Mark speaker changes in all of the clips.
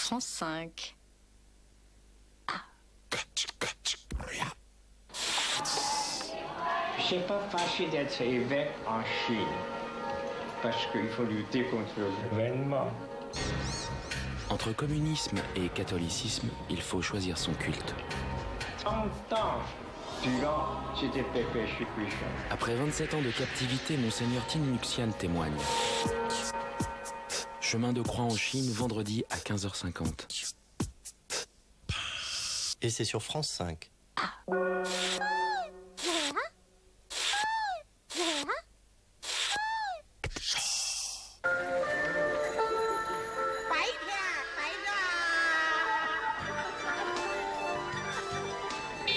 Speaker 1: France 5.
Speaker 2: Je ne suis pas fâché d'être évêque en Chine, parce qu'il faut lutter contre le gouvernement.
Speaker 3: Entre communisme et catholicisme, il faut choisir son culte.
Speaker 2: 30 ans durant, j'étais pépé, je suis puissant.
Speaker 3: Après 27 ans de captivité, Monseigneur Tin Muxian témoigne. Chemin de Croix en Chine, vendredi à 15h50.
Speaker 4: Et c'est sur France 5.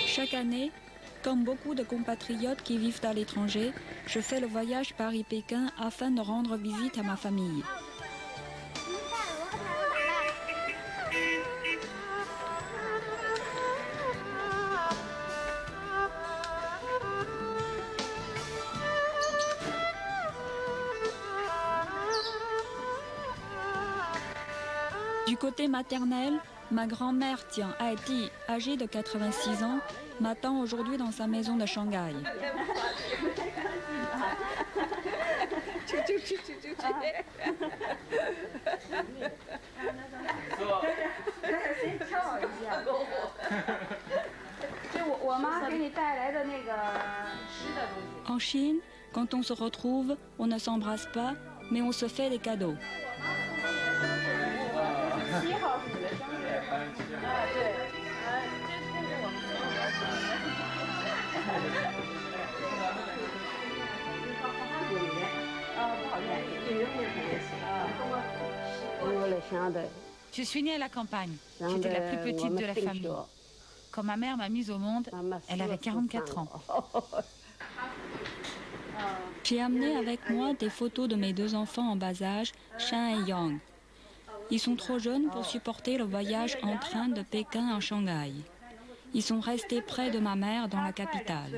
Speaker 5: Chaque année, comme beaucoup de compatriotes qui vivent à l'étranger, je fais le voyage Paris-Pékin afin de rendre visite à ma famille. Du côté maternel, ma grand-mère Tian Haiti, âgée de 86 ans, m'attend aujourd'hui dans sa maison de Shanghai. En Chine, quand on se retrouve, on ne s'embrasse pas, mais on se fait des cadeaux.
Speaker 6: Je suis née à la campagne. J'étais la plus petite de la famille. Quand ma mère m'a mise au monde, elle avait 44 ans.
Speaker 5: J'ai amené avec moi des photos de mes deux enfants en bas âge, Shan et Yang. Ils sont trop jeunes pour supporter le voyage en train de Pékin à Shanghai. Ils sont restés près de ma mère dans la capitale.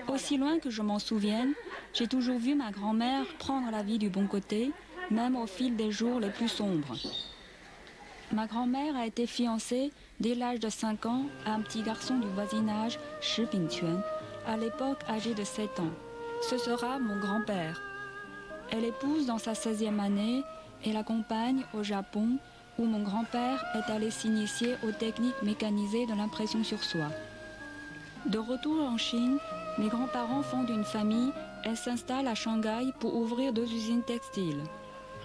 Speaker 5: Aussi loin que je m'en souvienne, j'ai toujours vu ma grand-mère prendre la vie du bon côté, même au fil des jours les plus sombres. Ma grand-mère a été fiancée dès l'âge de 5 ans à un petit garçon du voisinage, Shi Bingquan, à l'époque âgé de 7 ans. Ce sera mon grand-père. Elle épouse dans sa 16e année et l'accompagne au Japon, où mon grand-père est allé s'initier aux techniques mécanisées de l'impression sur soie. De retour en Chine, mes grands-parents fondent une famille et s'installent à Shanghai pour ouvrir 2 usines textiles.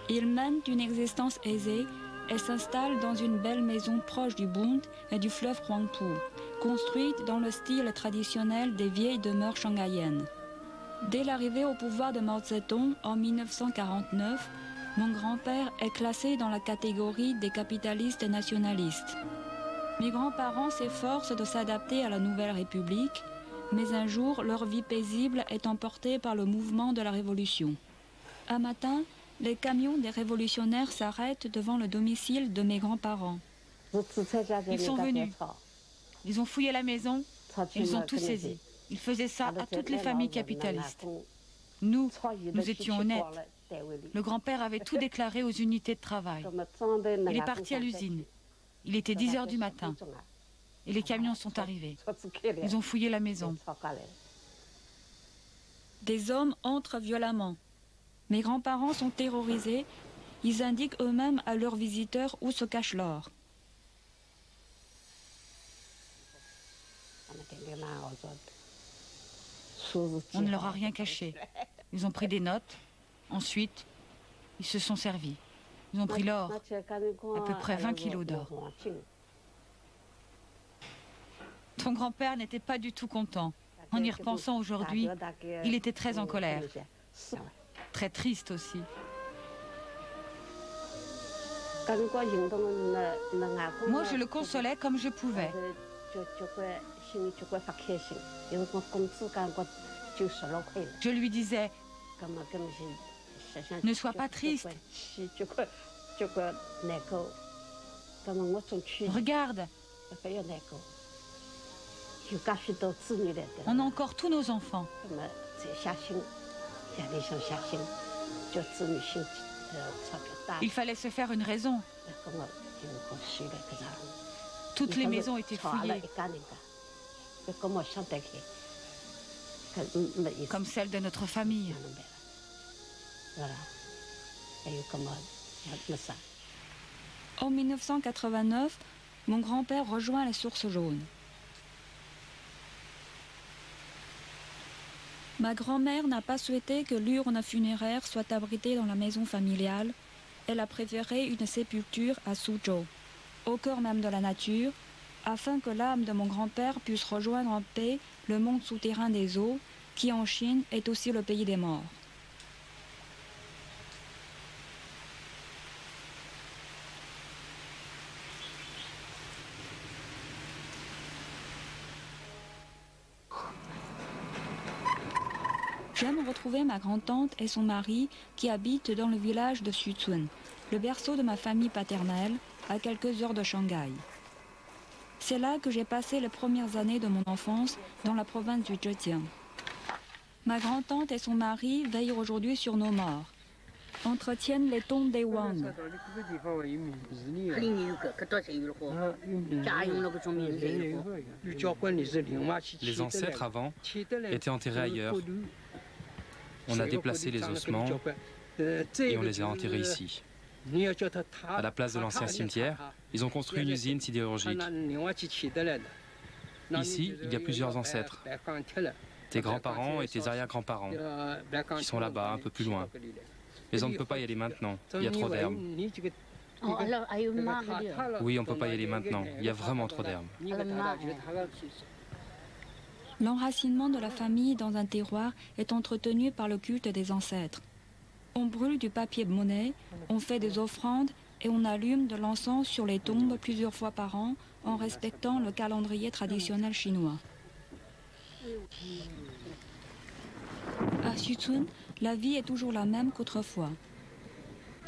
Speaker 5: Ils mènent une existence aisée et s'installent dans une belle maison proche du Bund et du fleuve Huangpu, construite dans le style traditionnel des vieilles demeures shanghaïennes. Dès l'arrivée au pouvoir de Mao Zedong en 1949, mon grand-père est classé dans la catégorie des capitalistes nationalistes. Mes grands-parents s'efforcent de s'adapter à la nouvelle République, mais un jour, leur vie paisible est emportée par le mouvement de la Révolution. Un matin, les camions des révolutionnaires s'arrêtent devant le domicile de mes grands-parents.
Speaker 6: Ils sont venus. Ils ont fouillé la maison. Ils ont tout saisi. Ils faisaient ça à toutes les familles capitalistes. Nous étions honnêtes. Le grand-père avait tout déclaré aux unités de travail. Il est parti à l'usine. Il était 10 heures du matin. Et les camions sont arrivés. Ils ont fouillé la maison.
Speaker 5: Des hommes entrent violemment. Mes grands-parents sont terrorisés. Ils indiquent eux-mêmes à leurs visiteurs où se cache l'or.
Speaker 6: On ne leur a rien caché. Ils ont pris des notes. Ensuite, ils se sont servis. Ils ont pris l'or, à peu près 20 kilos d'or. Ton grand-père n'était pas du tout content. En y repensant aujourd'hui, il était très en colère. Très triste aussi. Moi, je le consolais comme je pouvais. Je lui disais, ne sois pas triste. Regarde. On a encore tous nos enfants. Il fallait se faire une raison. Toutes les maisons étaient fouillées, comme celle de notre famille.
Speaker 5: En 1989, mon grand-père rejoint les Sources jaunes. Ma grand-mère n'a pas souhaité que l'urne funéraire soit abritée dans la maison familiale. Elle a préféré une sépulture à Suzhou, au cœur même de la nature, afin que l'âme de mon grand-père puisse rejoindre en paix le monde souterrain des eaux, qui en Chine est aussi le pays des morts. J'aime retrouver ma grand-tante et son mari qui habitent dans le village de Xuzun, le berceau de ma famille paternelle, à quelques heures de Shanghai. C'est là que j'ai passé les premières années de mon enfance dans la province du Zhejiang. Ma grand-tante et son mari veillent aujourd'hui sur nos morts, entretiennent les tombes des Wang.
Speaker 1: Les ancêtres avant étaient enterrés ailleurs. On a déplacé les ossements et on les a enterrés ici. À la place de l'ancien cimetière, ils ont construit une usine sidérurgique. Ici, il y a plusieurs ancêtres. Tes grands-parents et tes arrière-grands-parents, qui sont là-bas, un peu plus loin. Mais on ne peut pas y aller maintenant, il y a trop d'herbes. Oui, on ne peut pas y aller maintenant, il y a vraiment trop d'herbes.
Speaker 5: L'enracinement de la famille dans un terroir est entretenu par le culte des ancêtres. On brûle du papier monnaie, on fait des offrandes et on allume de l'encens sur les tombes plusieurs fois par an en respectant le calendrier traditionnel chinois. À Xuzun, la vie est toujours la même qu'autrefois.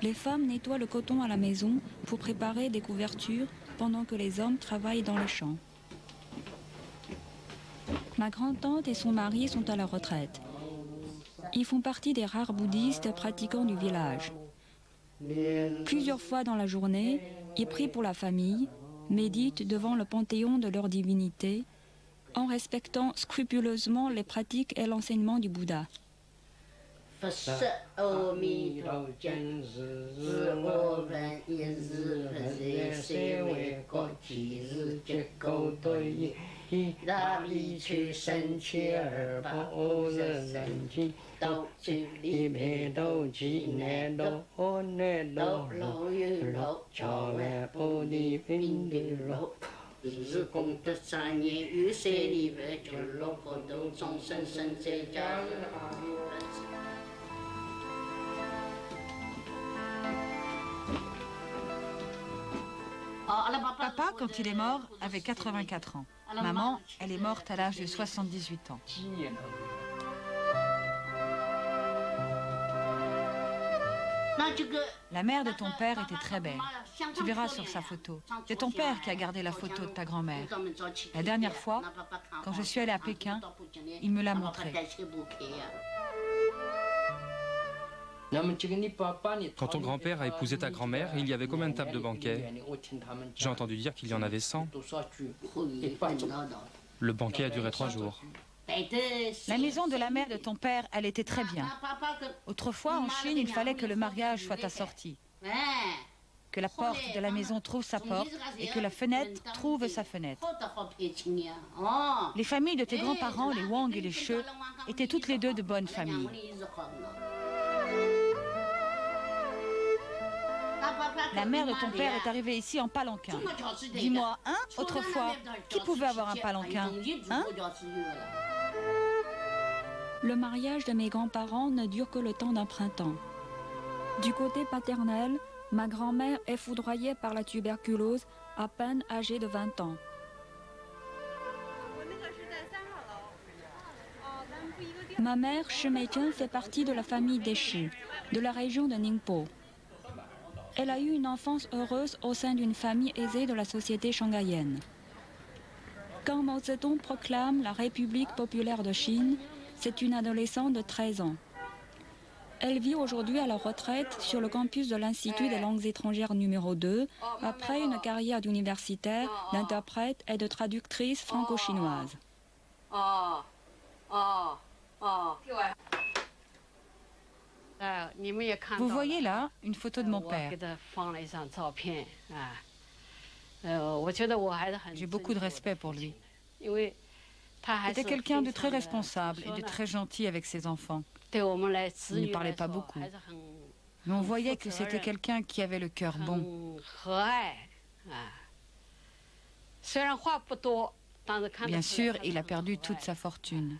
Speaker 5: Les femmes nettoient le coton à la maison pour préparer des couvertures pendant que les hommes travaillent dans les champs. Ma grand-tante et son mari sont à la retraite. Ils font partie des rares bouddhistes pratiquants du village. Plusieurs fois dans la journée, ils prient pour la famille, méditent devant le panthéon de leur divinité, en respectant scrupuleusement les pratiques et l'enseignement du Bouddha.
Speaker 6: Papa, quand il est mort, avait 84 ans. Maman, elle est morte à l'âge de 78 ans. La mère de ton père était très belle. Tu verras sur sa photo. C'est ton père qui a gardé la photo de ta grand-mère. La dernière fois, quand je suis allée à Pékin, il me l'a montrée.
Speaker 1: Quand ton grand-père a épousé ta grand-mère, il y avait combien de tables de banquet? J'ai entendu dire qu'il y en avait 100. Le banquet a duré 3 jours.
Speaker 6: La maison de la mère de ton père, elle était très bien. Autrefois, en Chine, il fallait que le mariage soit assorti. Que la porte de la maison trouve sa porte et que la fenêtre trouve sa fenêtre. Les familles de tes grands-parents, les Wang et les She, étaient toutes les deux de bonnes familles. La mère de ton père est arrivée ici en palanquin. Dis-moi, hein, autrefois, qui pouvait avoir un palanquin, hein?
Speaker 5: Le mariage de mes grands-parents ne dure que le temps d'un printemps. Du côté paternel, ma grand-mère est foudroyée par la tuberculose, à peine âgée de 20 ans. Ma mère, Shi Meichen, fait partie de la famille des Shi, de la région de Ningpo. Elle a eu une enfance heureuse au sein d'une famille aisée de la société shanghaïenne. Quand Mao Zedong proclame la République populaire de Chine, c'est une adolescente de 13 ans. Elle vit aujourd'hui à la retraite sur le campus de l'Institut des langues étrangères numéro 2, après une carrière d'universitaire, d'interprète et de traductrice franco-chinoise.
Speaker 6: Vous voyez là une photo de mon père. J'ai beaucoup de respect pour lui. C'était quelqu'un de très responsable et de très gentil avec ses enfants. Il ne parlait pas beaucoup. Mais on voyait que c'était quelqu'un qui avait le cœur bon. Bien sûr, il a perdu toute sa fortune.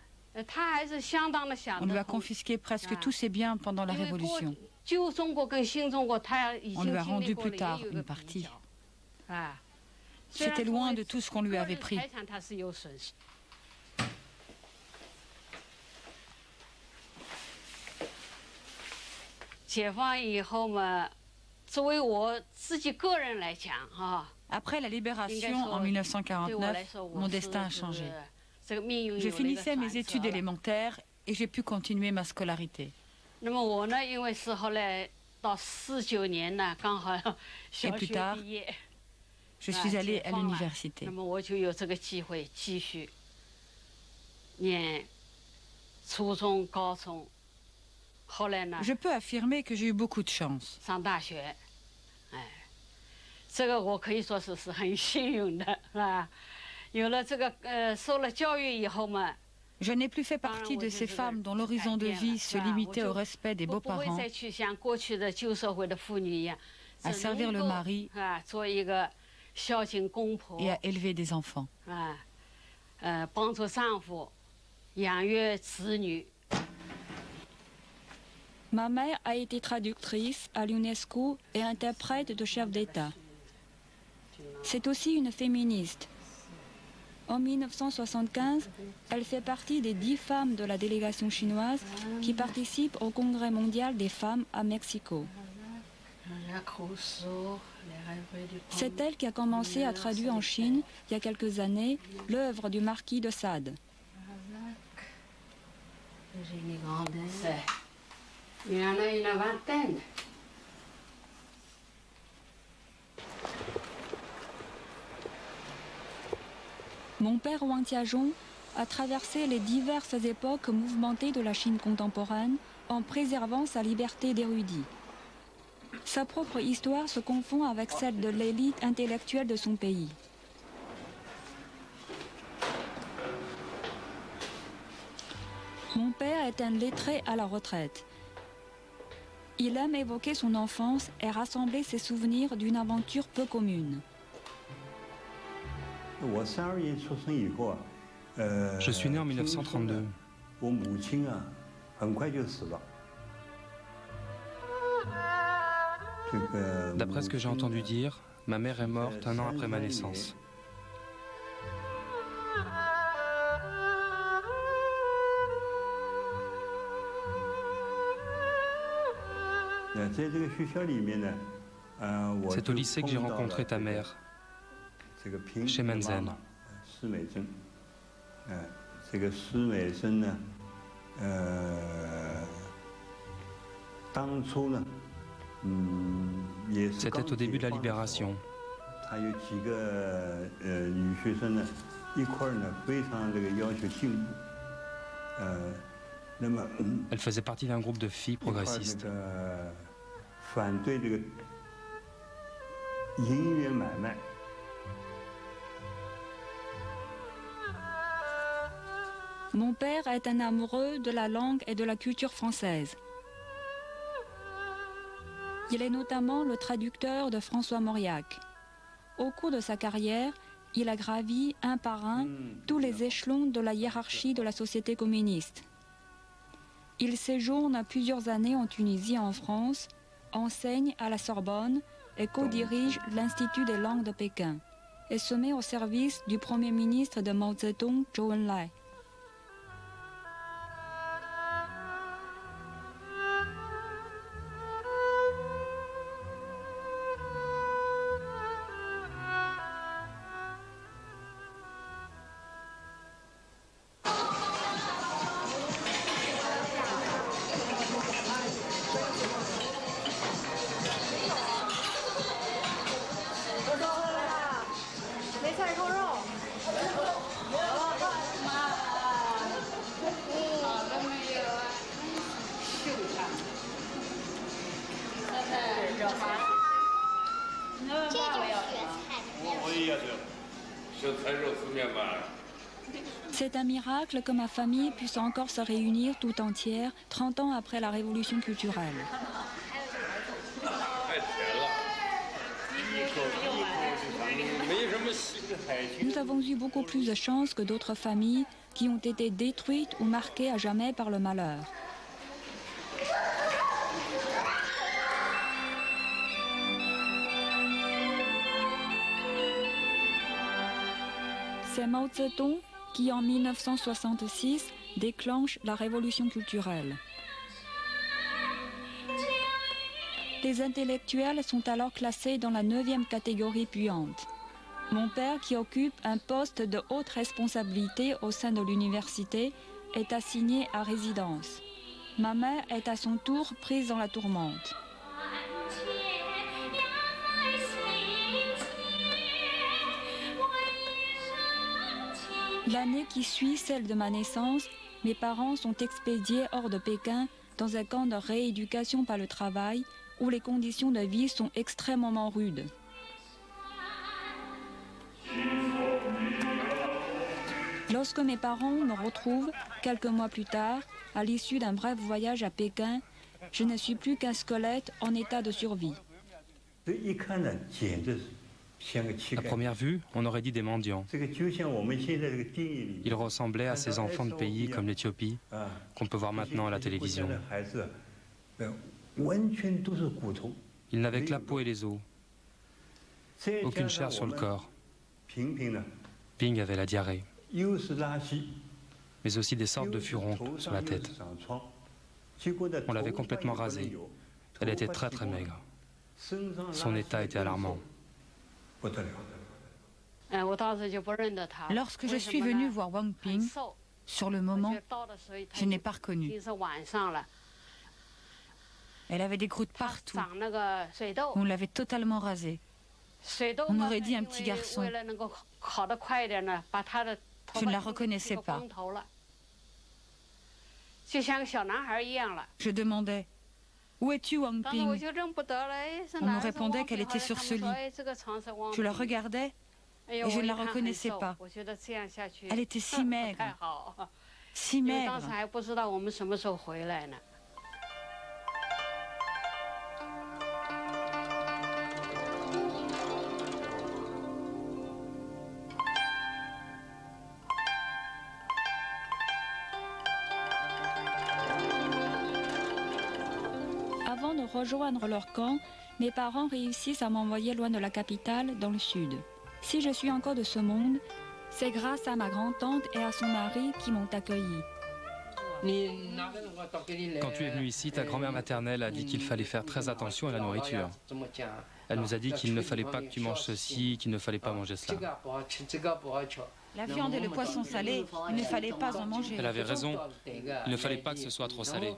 Speaker 6: On lui a confisqué presque tous ses biens pendant la Révolution. On lui a rendu plus tard une partie. C'était loin de tout ce qu'on lui avait pris. Après la libération en 1949, mon destin a changé. Je finissais mes études élémentaires et j'ai pu continuer ma scolarité. Et plus tard, je suis allée à l'université. Je peux affirmer que j'ai eu beaucoup de chance. Je n'ai plus fait partie de ces femmes dont l'horizon de vie se limitait au respect des beaux-parents, à servir le mari et à élever des enfants.
Speaker 5: Ma mère a été traductrice à l'UNESCO et interprète de chef d'État. C'est aussi une féministe. En 1975, elle fait partie des 10 femmes de la délégation chinoise qui participent au Congrès mondial des femmes à Mexico. C'est elle qui a commencé à traduire en Chine, il y a quelques années, l'œuvre du marquis de Sade.
Speaker 4: Il y en a une vingtaine.
Speaker 5: Mon père Wang Tiazhong a traversé les diverses époques mouvementées de la Chine contemporaine en préservant sa liberté d'érudit. Sa propre histoire se confond avec celle de l'élite intellectuelle de son pays. Mon père est un lettré à la retraite. Il aime évoquer son enfance et rassembler ses souvenirs d'une aventure peu commune.
Speaker 1: Je suis né en 1932. D'après ce que j'ai entendu dire, ma mère est morte 1 an après ma naissance. C'est au lycée que j'ai rencontré ta mère, chez Menzen. C'était au début de la libération. Elle faisait partie d'un groupe de filles progressistes.
Speaker 5: Mon père est un amoureux de la langue et de la culture française. Il est notamment le traducteur de François Mauriac. Au cours de sa carrière, il a gravi un par un tous les échelons de la hiérarchie de la société communiste. Il séjourne plusieurs années en Tunisie et en France, enseigne à la Sorbonne et co-dirige l'Institut des langues de Pékin et se met au service du Premier ministre de Mao Zedong, Zhou Enlai. C'est un miracle que ma famille puisse encore se réunir tout entière 30 ans après la révolution culturelle. Nous avons eu beaucoup plus de chance que d'autres familles qui ont été détruites ou marquées à jamais par le malheur. C'est Mao Zedong qui, en 1966, déclenche la révolution culturelle. Les intellectuels sont alors classés dans la 9e catégorie puante. Mon père, qui occupe un poste de haute responsabilité au sein de l'université, est assigné à résidence. Ma mère est à son tour prise dans la tourmente. L'année qui suit celle de ma naissance, mes parents sont expédiés hors de Pékin dans un camp de rééducation par le travail où les conditions de vie sont extrêmement rudes. Lorsque mes parents me retrouvent, quelques mois plus tard, à l'issue d'un bref voyage à Pékin, je ne suis plus qu'un squelette en état de survie.
Speaker 1: À première vue, on aurait dit des mendiants. Ils ressemblaient à ces enfants de pays comme l'Éthiopie, qu'on peut voir maintenant à la télévision. Ils n'avaient que la peau et les os. Aucune chair sur le corps. Ping avait la diarrhée, mais aussi des sortes de furoncles sur la tête. On l'avait complètement rasée. Elle était très très maigre. Son état était alarmant.
Speaker 6: Lorsque je suis venue voir Wang Ping, sur le moment, je n'ai pas reconnu. Elle avait des croûtes partout. On l'avait totalement rasée. On aurait dit un petit garçon. Je ne la reconnaissais pas. Je demandais « Où es-tu, Wang Ping ?» On me répondait qu'elle était sur ce lit. Je la regardais et je ne la reconnaissais pas. Elle était si maigre, si maigre.
Speaker 5: Avant de rejoindre leur camp, mes parents réussissent à m'envoyer loin de la capitale, dans le sud. Si je suis encore de ce monde, c'est grâce à ma grand-tante et à son mari qui m'ont accueillie.
Speaker 1: Quand tu es venu ici, ta grand-mère maternelle a dit qu'il fallait faire très attention à la nourriture. Elle nous a dit qu'il ne fallait pas que tu manges ceci, qu'il ne fallait pas manger cela.
Speaker 6: La viande et le poisson salé, il ne fallait pas en manger.
Speaker 1: Elle avait raison, il ne fallait pas que ce soit trop salé.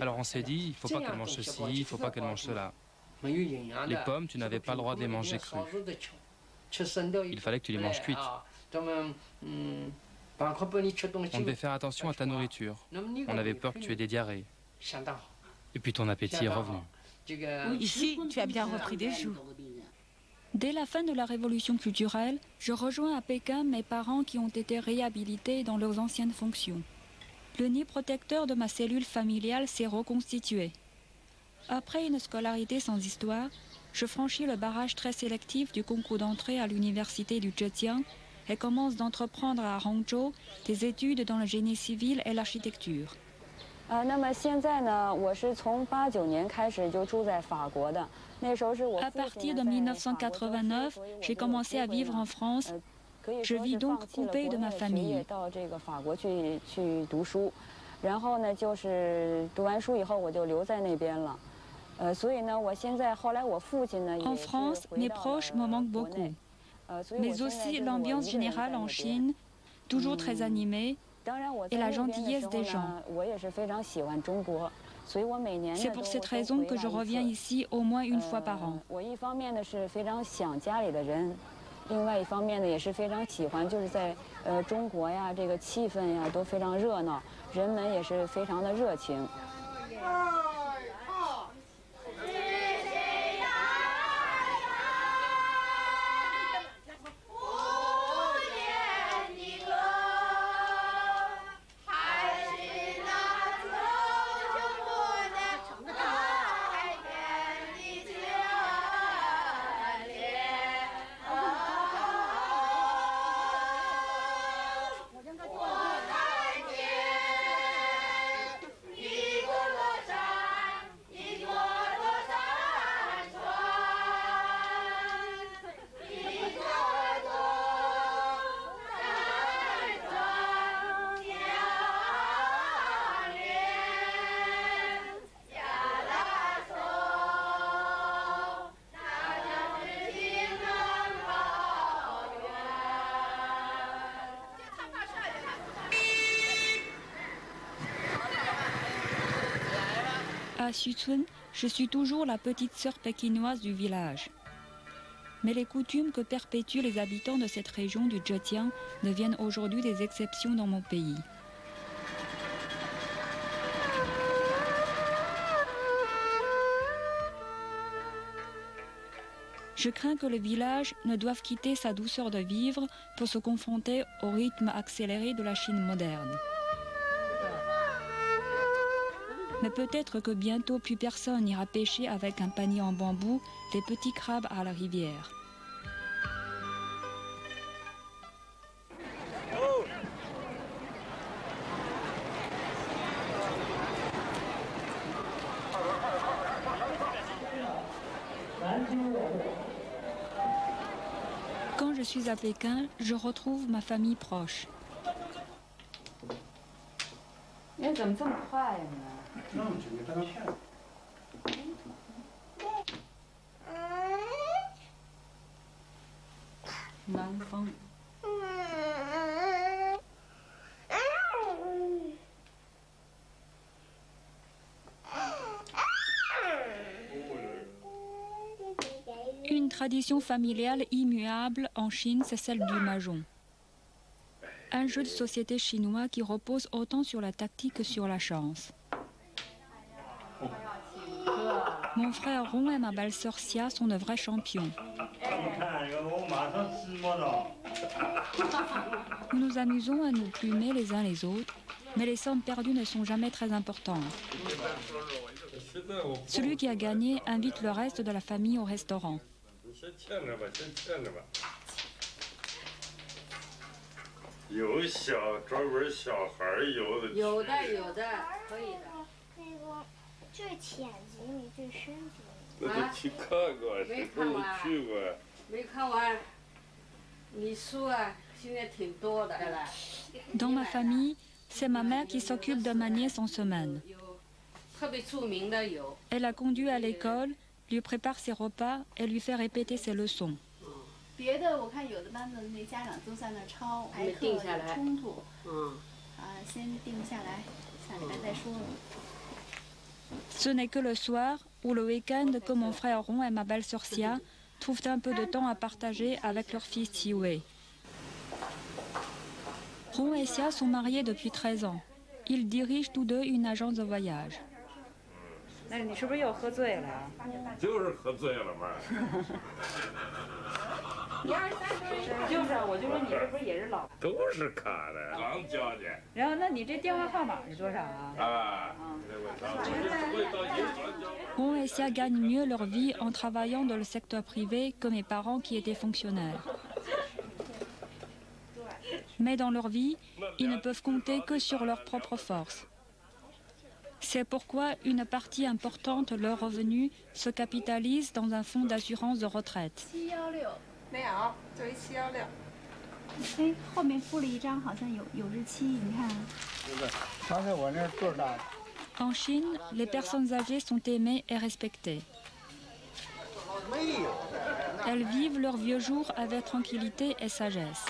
Speaker 1: Alors on s'est dit, il ne faut pas qu'elle mange ceci, il ne faut pas qu'elle mange cela. Les pommes, tu n'avais pas le droit de les manger crues. Il fallait que tu les manges cuites. On devait faire attention à ta nourriture. On avait peur que tu aies des diarrhées. Et puis ton appétit est revenu.
Speaker 6: Ici, tu as bien repris des joues.
Speaker 5: Dès la fin de la révolution culturelle, je rejoins à Pékin mes parents qui ont été réhabilités dans leurs anciennes fonctions. Le nid protecteur de ma cellule familiale s'est reconstitué. Après une scolarité sans histoire, je franchis le barrage très sélectif du concours d'entrée à l'université du Zhejiang et commence d'entreprendre à Hangzhou des études dans le génie civil et l'architecture. À partir de 1989, j'ai commencé à vivre en France. Je vis donc coupée de ma famille. En France, mes proches me manquent beaucoup, mais aussi l'ambiance générale en Chine, toujours très animée, et la gentillesse des gens. C'est pour cette raison que je reviens ici au moins une fois par an. 另外一方面呢，也是非常喜欢，就是在中国呀，这个气氛呀都非常热闹，人们也是非常的热情。À Xuchun, je suis toujours la petite sœur pékinoise du village. Mais les coutumes que perpétuent les habitants de cette région du Zhejiang deviennent aujourd'hui des exceptions dans mon pays. Je crains que le village ne doive quitter sa douceur de vivre pour se confronter au rythme accéléré de la Chine moderne. Mais peut-être que bientôt plus personne n'ira pêcher avec un panier en bambou des petits crabes à la rivière. Quand je suis à Pékin, je retrouve ma famille proche. Une tradition familiale immuable en Chine, c'est celle du mahjong. Un jeu de société chinois qui repose autant sur la tactique que sur la chance. Mon frère Rong et ma belle-sœur Xia sont de vrais champions. Nous nous amusons à nous plumer les uns les autres, mais les sommes perdues ne sont jamais très importantes. Celui qui a gagné invite le reste de la famille au restaurant. Dans ma famille, c'est ma mère qui s'occupe de ma nièce en semaine. Elle la conduit à l'école, lui prépare ses repas et lui fait répéter ses leçons. Ce n'est que le soir ou le week-end que mon frère Rong et ma belle-sœur Xia trouvent un peu de temps à partager avec leur fils Qiwei. Rong et Xia sont mariés depuis 13 ans. Ils dirigent tous deux une agence de voyage. Rong et Xia gagnent mieux leur vie en travaillant dans le secteur privé que mes parents qui étaient fonctionnaires. Mais dans leur vie, ils ne peuvent compter que sur leurs propres forces. C'est pourquoi une partie importante de leurs revenus se capitalise dans un fonds d'assurance de retraite. En Chine, les personnes âgées sont aimées et respectées. Elles vivent leurs vieux jours avec tranquillité et sagesse.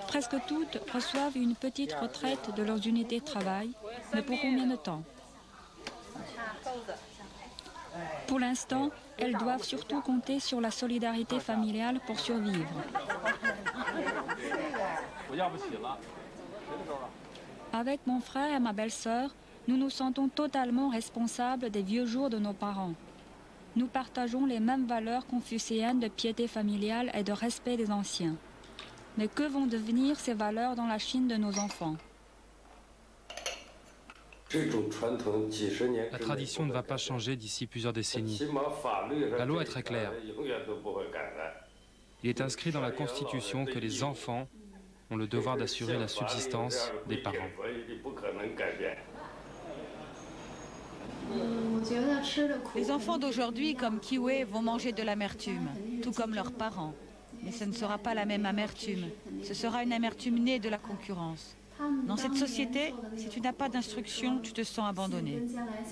Speaker 5: Presque toutes reçoivent une petite retraite de leurs unités de travail, mais pour combien de temps? Pour l'instant, elles doivent surtout compter sur la solidarité familiale pour survivre. Avec mon frère et ma belle-sœur, nous nous sentons totalement responsables des vieux jours de nos parents. Nous partageons les mêmes valeurs confucéennes de piété familiale et de respect des anciens. Mais que vont devenir ces valeurs dans la Chine de nos enfants?
Speaker 1: La tradition ne va pas changer d'ici plusieurs décennies. La loi est très claire. Il est inscrit dans la Constitution que les enfants ont le devoir d'assurer la subsistance des parents.
Speaker 6: Les enfants d'aujourd'hui, comme Qiwei, vont manger de l'amertume, tout comme leurs parents. Mais ce ne sera pas la même amertume. Ce sera une amertume née de la concurrence. Dans cette société, si tu n'as pas d'instruction, tu te sens abandonné.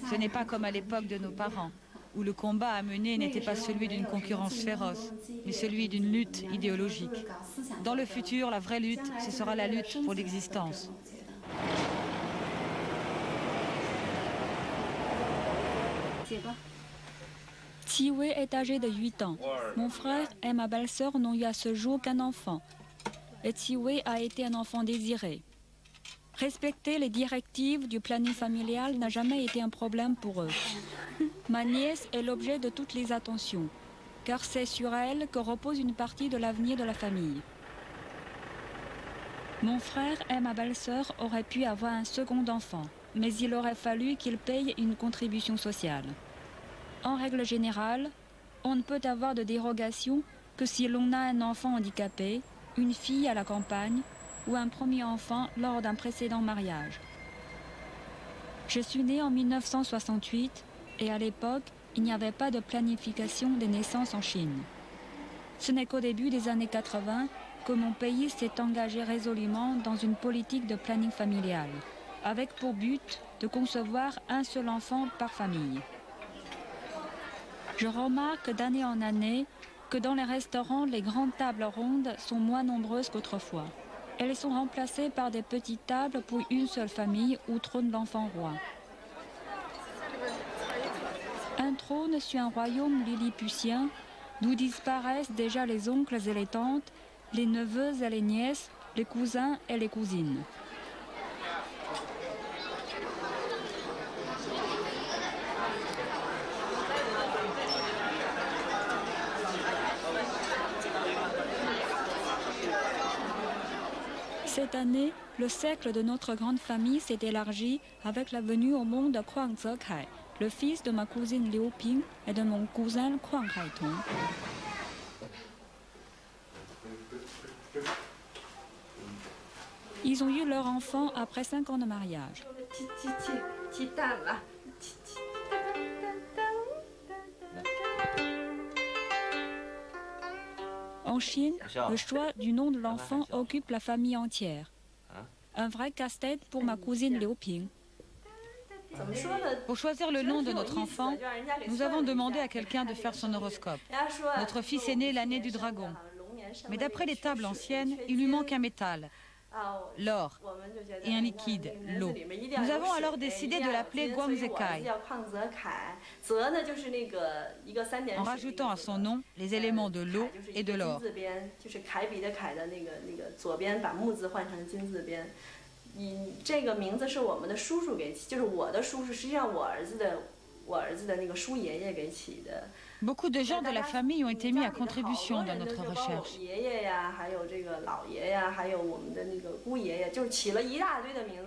Speaker 6: Ce n'est pas comme à l'époque de nos parents, où le combat à mener n'était pas celui d'une concurrence féroce, mais celui d'une lutte idéologique. Dans le futur, la vraie lutte, ce sera la lutte pour l'existence.
Speaker 5: Tsiwei est âgé de 8 ans. Mon frère et ma belle-sœur n'ont eu à ce jour qu'un enfant. Et Tsiwei a été un enfant désiré. Respecter les directives du planning familial n'a jamais été un problème pour eux. Ma nièce est l'objet de toutes les attentions, car c'est sur elle que repose une partie de l'avenir de la famille. Mon frère et ma belle-sœur auraient pu avoir un second enfant, mais il aurait fallu qu'ils payent une contribution sociale. En règle générale, on ne peut avoir de dérogation que si l'on a un enfant handicapé, une fille à la campagne ou un premier enfant lors d'un précédent mariage. Je suis née en 1968 et à l'époque, il n'y avait pas de planification des naissances en Chine. Ce n'est qu'au début des années 80 que mon pays s'est engagé résolument dans une politique de planning familial, avec pour but de concevoir un seul enfant par famille. Je remarque d'année en année que dans les restaurants, les grandes tables rondes sont moins nombreuses qu'autrefois. Elles sont remplacées par des petites tables pour une seule famille où trône l'enfant roi. Un trône sur un royaume lilliputien d'où disparaissent déjà les oncles et les tantes, les neveux et les nièces, les cousins et les cousines. Cette année, le cercle de notre grande famille s'est élargi avec la venue au monde de Kwang Zekai, le fils de ma cousine Liu Ping et de mon cousin Kwang Haitong. Ils ont eu leur enfant après 5 ans de mariage. En Chine, le choix du nom de l'enfant occupe la famille entière. Un vrai casse-tête pour ma cousine Liu Ping.
Speaker 6: Pour choisir le nom de notre enfant, nous avons demandé à quelqu'un de faire son horoscope. Notre fils est né l'année du dragon. Mais d'après les tables anciennes, il lui manque un métal, l'or, et un liquide, l'eau. Nous avons alors décidé de l'appeler Guang Zekai, en rajoutant à son nom les éléments de l'eau et de l'or. Beaucoup de gens de la famille ont été mis à contribution dans notre recherche.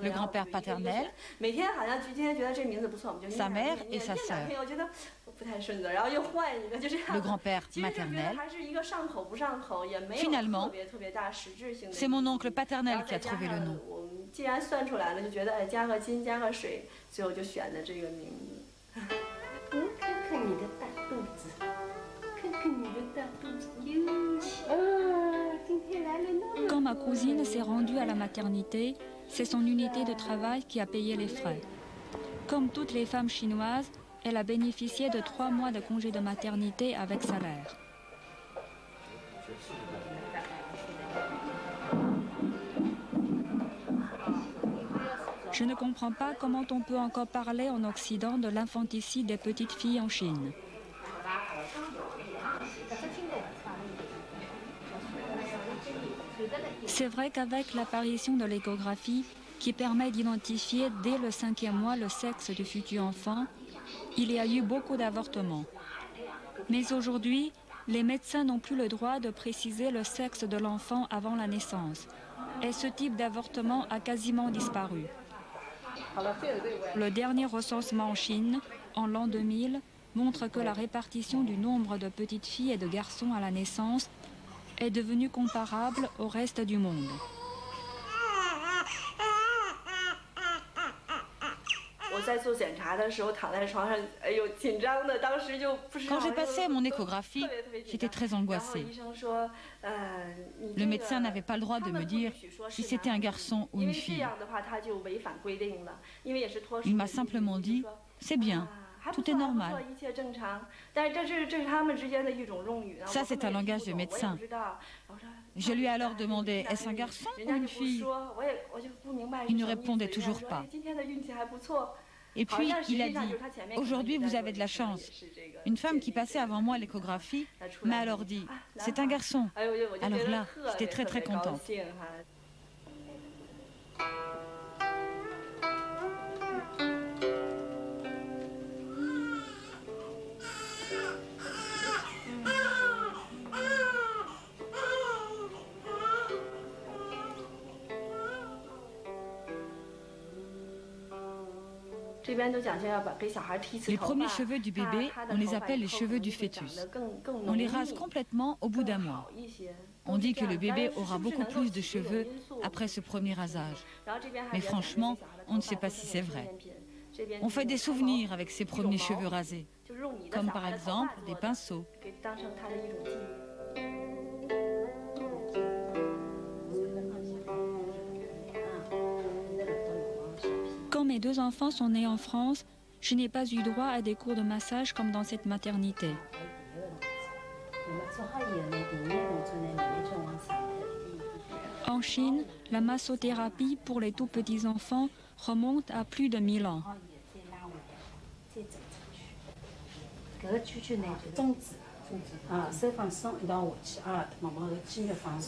Speaker 6: Le grand-père paternel, sa mère et sa sœur. Le grand-père maternel. Finalement, c'est mon oncle paternel qui a trouvé le nom.
Speaker 5: Quand ma cousine s'est rendue à la maternité, c'est son unité de travail qui a payé les frais. Comme toutes les femmes chinoises, elle a bénéficié de 3 mois de congé de maternité avec salaire. Je ne comprends pas comment on peut encore parler en Occident de l'infanticide des petites filles en Chine. C'est vrai qu'avec l'apparition de l'échographie, qui permet d'identifier dès le 5e mois le sexe du futur enfant, il y a eu beaucoup d'avortements. Mais aujourd'hui, les médecins n'ont plus le droit de préciser le sexe de l'enfant avant la naissance. Et ce type d'avortement a quasiment disparu. Le dernier recensement en Chine, en l'an 2000, montre que la répartition du nombre de petites filles et de garçons à la naissance est devenue comparable au reste du monde.
Speaker 6: Quand j'ai passé mon échographie, j'étais très angoissée. Le médecin n'avait pas le droit de me dire si c'était un garçon ou une fille. Il m'a simplement dit « c'est bien, tout est normal ». Ça, c'est un langage de médecin. Je lui ai alors demandé « est-ce un garçon ou une fille ?» Il ne répondait toujours pas. Et puis, il a dit, « Aujourd'hui, vous avez de la chance. » Une femme qui passait avant moi l'échographie m'a alors dit, « C'est un garçon. » Alors là, j'étais très très contente. Les premiers cheveux du bébé, on les appelle les cheveux du fœtus. On les rase complètement au bout d'un mois. On dit que le bébé aura beaucoup plus de cheveux après ce premier rasage. Mais franchement, on ne sait pas si c'est vrai. On fait des souvenirs avec ces premiers cheveux rasés, comme par exemple des pinceaux. Quand mes 2 enfants sont nés en France, je n'ai pas eu droit à des cours de massage comme dans cette maternité. En Chine, la massothérapie pour les tout petits enfants remonte à plus de 1000 ans.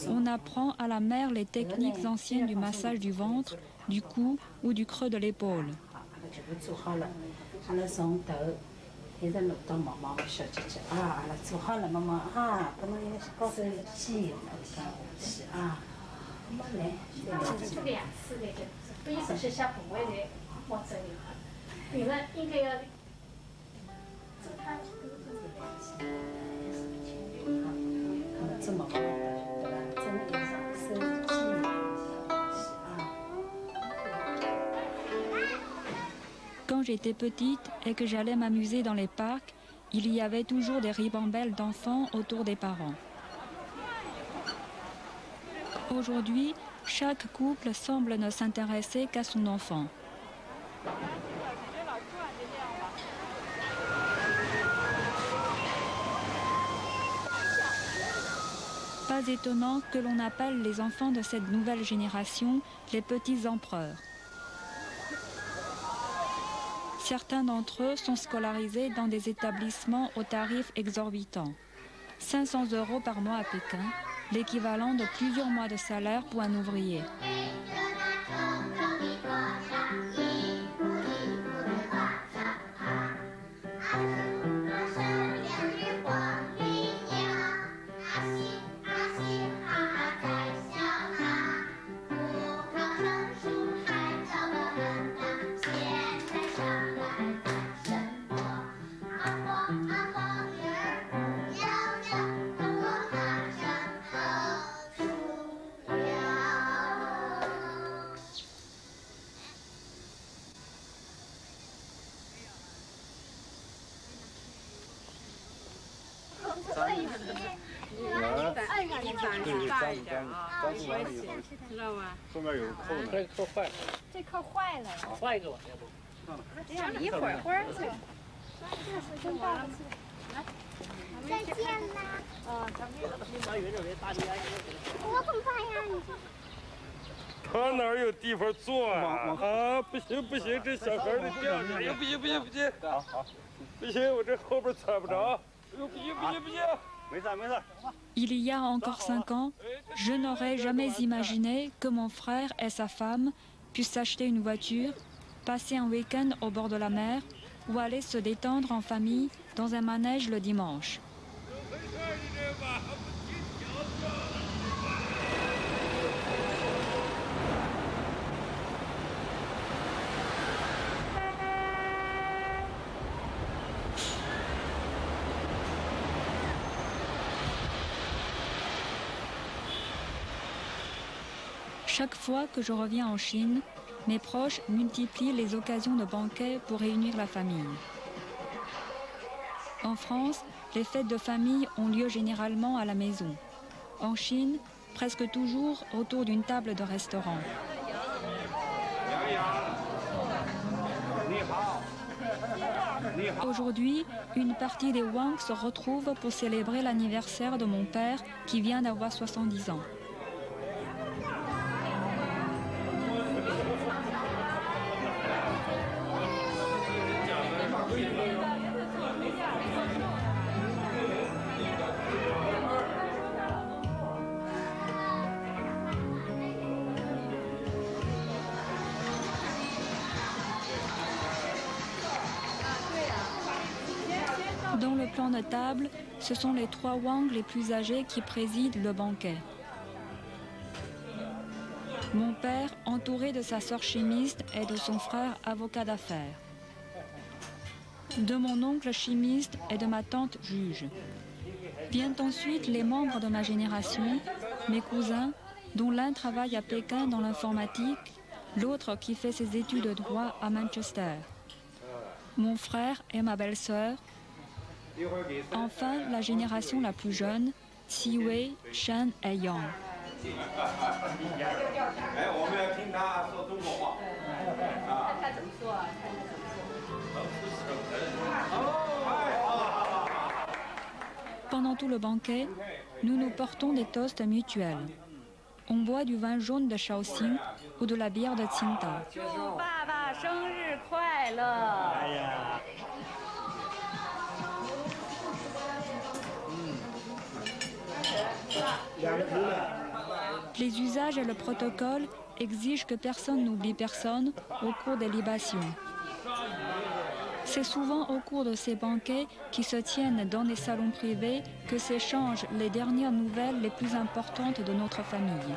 Speaker 6: On apprend à la mère les techniques anciennes du massage du ventre, du cou ou du creux de l'épaule. Quand j'étais petite et que j'allais m'amuser dans les parcs, il y avait toujours des ribambelles d'enfants autour des parents. Aujourd'hui, chaque couple semble ne s'intéresser qu'à son enfant. Pas étonnant que l'on appelle les enfants de cette nouvelle génération les petits empereurs. Certains d'entre eux sont scolarisés dans des établissements aux tarifs exorbitants. 500 € par mois à Pékin, l'équivalent de plusieurs mois de salaire pour un ouvrier. Il y a encore 5 ans, je n'aurais jamais imaginé que mon frère et sa femme puissent s'acheter une voiture, passer un week-end au bord de la mer ou aller se détendre en famille dans un manège le dimanche. Chaque fois que je reviens en Chine, mes proches multiplient les occasions de banquets pour réunir la famille. En France, les fêtes de famille ont lieu généralement à la maison. En Chine, presque toujours autour d'une table de restaurant. Aujourd'hui, une partie des Wang se retrouve pour célébrer l'anniversaire de mon père qui vient d'avoir 70 ans.
Speaker 5: plan de table, ce sont les 3 Wang les plus âgés qui président le banquet. Mon père, entouré de sa sœur chimiste et de son frère avocat d'affaires. De mon oncle chimiste et de ma tante juge. Viennent ensuite les membres de ma génération, mes cousins, dont l'un travaille à Pékin dans l'informatique, l'autre qui fait ses études de droit à Manchester. Mon frère et ma belle-sœur. Enfin, la génération la plus jeune, Siwei, Shen et Yang. Pendant tout le banquet, nous nous portons des toasts mutuels. On boit du vin jaune de Shaoxing ou de la bière de Tsingtao. Les usages et le protocole exigent que personne n'oublie personne au cours des libations. C'est souvent au cours de ces banquets qui se tiennent dans des salons privés que s'échangent les dernières nouvelles les plus importantes de notre famille.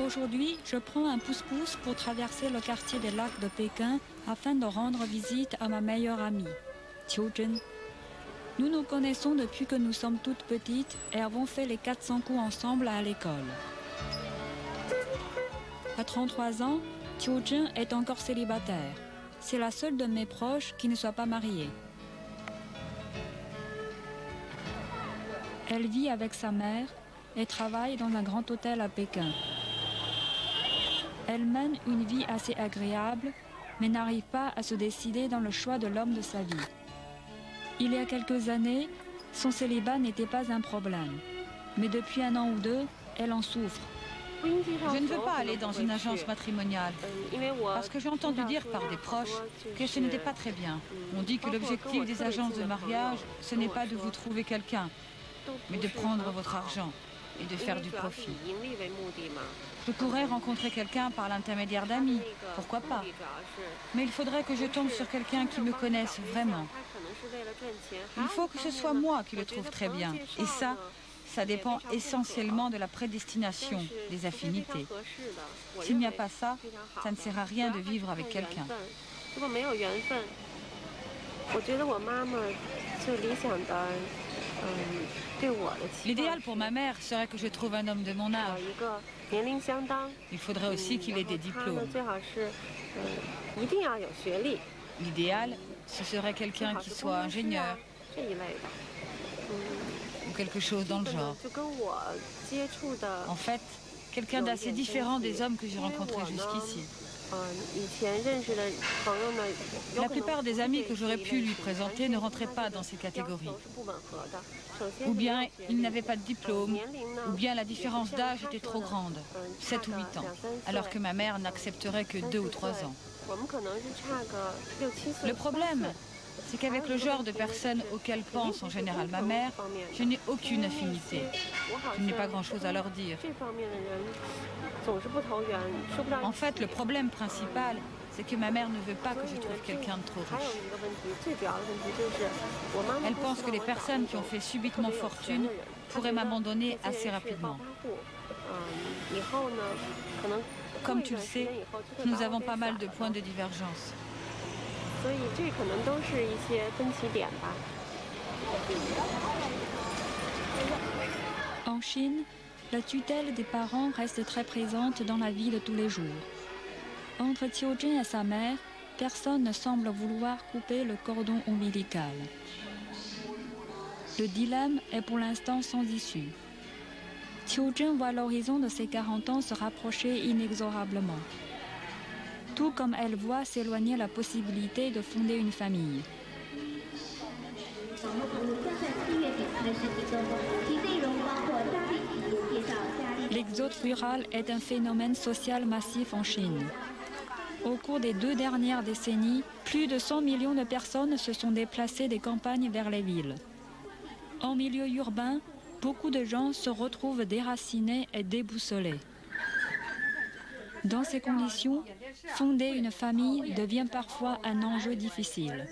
Speaker 5: Aujourd'hui, je prends un pousse-pousse pour traverser le quartier des lacs de Pékin afin de rendre visite à ma meilleure amie, Qiu Zhen. Nous nous connaissons depuis que nous sommes toutes petites et avons fait les 400 coups ensemble à l'école. À 33 ans, Qiu Zhen est encore célibataire. C'est la seule de mes proches qui ne soit pas mariée. Elle vit avec sa mère et travaille dans un grand hôtel à Pékin. Elle mène une vie assez agréable, mais n'arrive pas à se décider dans le choix de l'homme de sa vie. Il y a quelques années, son célibat n'était pas un problème. Mais depuis 1 an ou 2, elle en souffre.
Speaker 6: Je ne veux pas aller dans une agence matrimoniale, parce que j'ai entendu dire par des proches que ce n'était pas très bien. On dit que l'objectif des agences de mariage, ce n'est pas de vous trouver quelqu'un, mais de prendre votre argent et de faire du profit. Je pourrais rencontrer quelqu'un par l'intermédiaire d'amis, pourquoi pas. Mais il faudrait que je tombe sur quelqu'un qui me connaisse vraiment. Il faut que ce soit moi qui le trouve très bien. Et ça dépend essentiellement de la prédestination, des affinités. S'il n'y a pas ça, ça ne sert à rien de vivre avec quelqu'un. L'idéal pour ma mère serait que je trouve un homme de mon âge. Il faudrait aussi qu'il ait des diplômes. L'idéal, ce serait quelqu'un qui soit ingénieur. ou quelque chose dans le genre. En fait, quelqu'un d'assez différent des hommes que j'ai rencontrés jusqu'ici. La plupart des amis que j'aurais pu lui présenter ne rentraient pas dans ces catégories. Ou bien ils n'avaient pas de diplôme, ou bien la différence d'âge était trop grande, 7 ou 8 ans, alors que ma mère n'accepterait que 2 ou 3 ans. Le problème, c'est qu'avec le genre de personnes auxquelles pense en général ma mère, je n'ai aucune affinité. Je n'ai pas grand-chose à leur dire. En fait, le problème principal, c'est que ma mère ne veut pas que je trouve quelqu'un de trop riche. Elle pense que les personnes qui ont fait subitement fortune pourraient m'abandonner assez rapidement. Comme tu le sais, nous avons pas mal de points de divergence.
Speaker 5: En Chine, la tutelle des parents reste très présente dans la vie de tous les jours. Entre Qiujun et sa mère, personne ne semble vouloir couper le cordon ombilical. Le dilemme est pour l'instant sans issue. Qiujun voit l'horizon de ses 40 ans se rapprocher inexorablement. Tout comme elle voit s'éloigner la possibilité de fonder une famille. L'exode rural est un phénomène social massif en Chine. Au cours des 2 dernières décennies, plus de 100 millions de personnes se sont déplacées des campagnes vers les villes. En milieu urbain, beaucoup de gens se retrouvent déracinés et déboussolés. Dans ces conditions, fonder une famille devient parfois un enjeu difficile.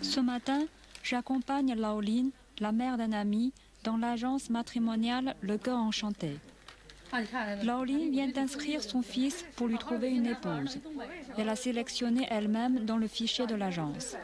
Speaker 5: Ce matin, j'accompagne Laoline, la mère d'un ami, dans l'agence matrimoniale Le Cœur Enchanté. Laoline vient d'inscrire son fils pour lui trouver une épouse. Elle a sélectionné elle-même dans le fichier de l'agence.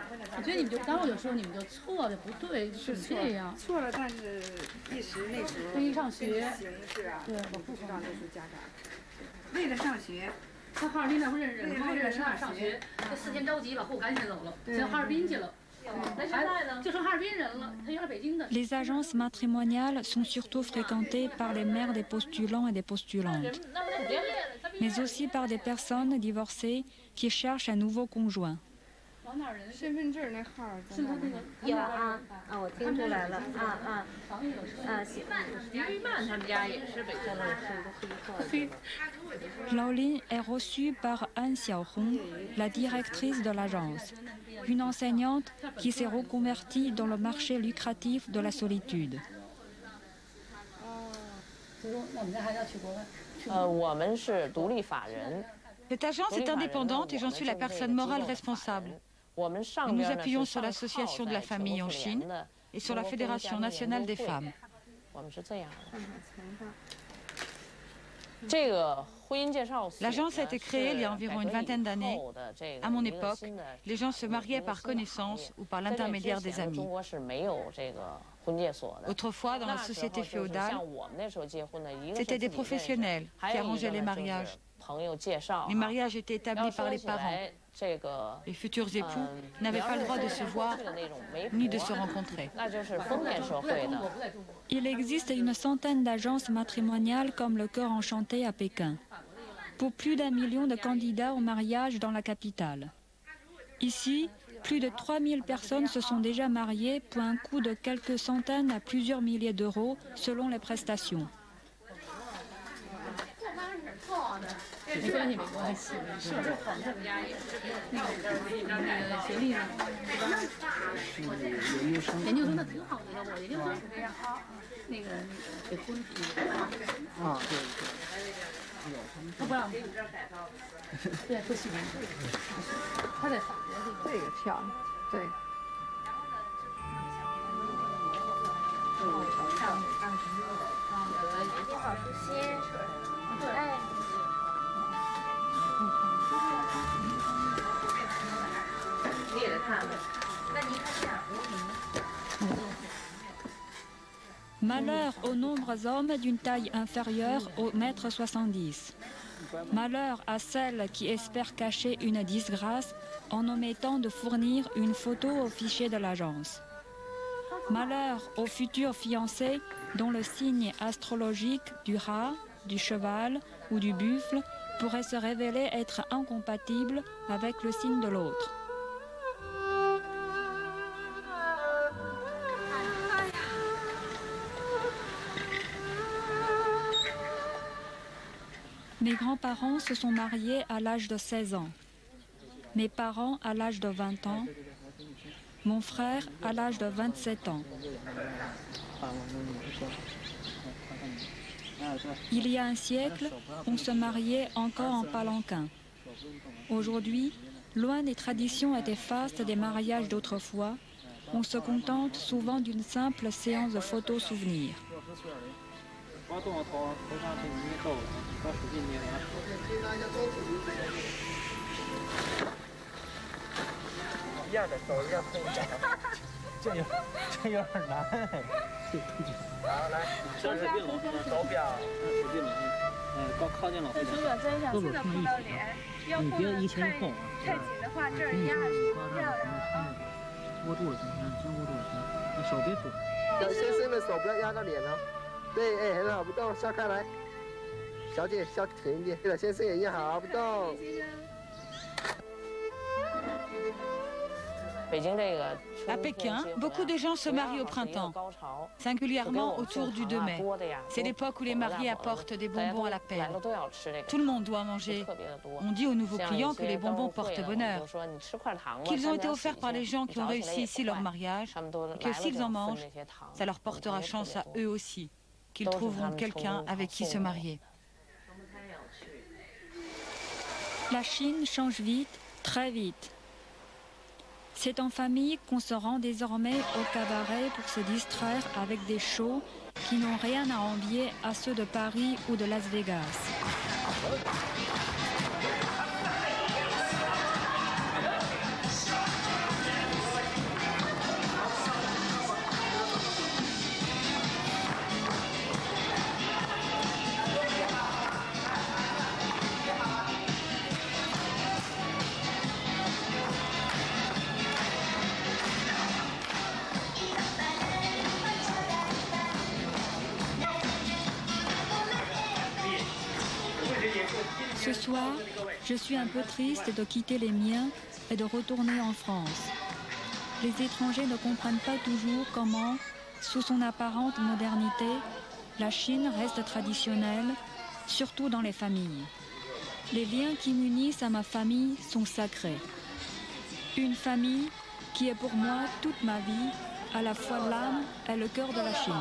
Speaker 5: Les agences matrimoniales sont surtout fréquentées par les mères des postulants et des postulantes, mais aussi par des personnes divorcées qui cherchent un nouveau conjoint. Laoline est reçue par An Xiaohong, la directrice de l'agence, une enseignante qui s'est reconvertie dans le marché lucratif de la solitude.
Speaker 6: Cette agence est indépendante et j'en suis la personne morale responsable. Nous nous appuyons sur l'Association de la famille en Chine et sur la Fédération nationale des femmes. L'agence a été créée il y a environ une vingtaine d'années. À mon époque, les gens se mariaient par connaissance ou par l'intermédiaire des amis. Autrefois, dans la société féodale, c'était des professionnels qui arrangeaient les mariages. Les mariages étaient établis par les parents. Les futurs époux n'avaient pas le droit de se voir ni de se rencontrer.
Speaker 5: Il existe une centaine d'agences matrimoniales comme Le Cœur Enchanté à Pékin, pour plus d'1 million de candidats au mariage dans la capitale. Ici, plus de 3000 personnes se sont déjà mariées pour un coût de quelques centaines à plusieurs milliers d'euros selon les prestations. Malheur aux nombreux hommes d'une taille inférieure au 1,70 m. Malheur à celle qui espère cacher une disgrâce en omettant de fournir une photo au fichier de l'agence. Malheur aux futurs fiancés dont le signe astrologique du rat, du cheval ou du buffle pourrait se révéler être incompatible avec le signe de l'autre. Mes grands-parents se sont mariés à l'âge de 16 ans, mes parents à l'âge de 20 ans, mon frère à l'âge de 27 ans. Il y a un siècle, on se mariait encore en palanquin. Aujourd'hui, loin des traditions et des fastes des mariages d'autrefois, on se contente souvent d'une simple séance de photos souvenirs.
Speaker 6: À Pékin, beaucoup de gens se marient au printemps, singulièrement autour du 2 mai. C'est l'époque où les mariés apportent des bonbons à la pelle. Tout le monde doit manger. On dit aux nouveaux clients que les bonbons portent bonheur, qu'ils ont été offerts par les gens qui ont réussi ici leur mariage, et que s'ils en mangent, ça leur portera chance à eux aussi, qu'ils trouveront quelqu'un avec qui se marier.
Speaker 5: La Chine change vite, très vite. C'est en famille qu'on se rend désormais au cabaret pour se distraire avec des shows qui n'ont rien à envier à ceux de Paris ou de Las Vegas. Ce soir, je suis un peu triste de quitter les miens et de retourner en France. Les étrangers ne comprennent pas toujours comment, sous son apparente modernité, la Chine reste traditionnelle, surtout dans les familles. Les liens qui m'unissent à ma famille sont sacrés. Une famille qui est pour moi toute ma vie, à la fois l'âme et le cœur de la Chine.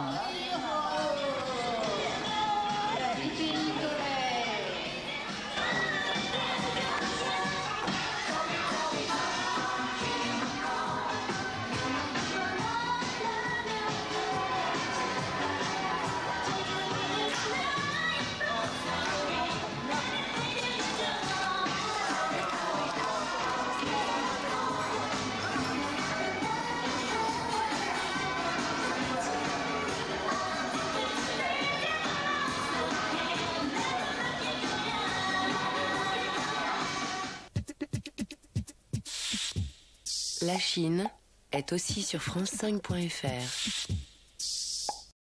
Speaker 7: La Chine est aussi sur France5.fr.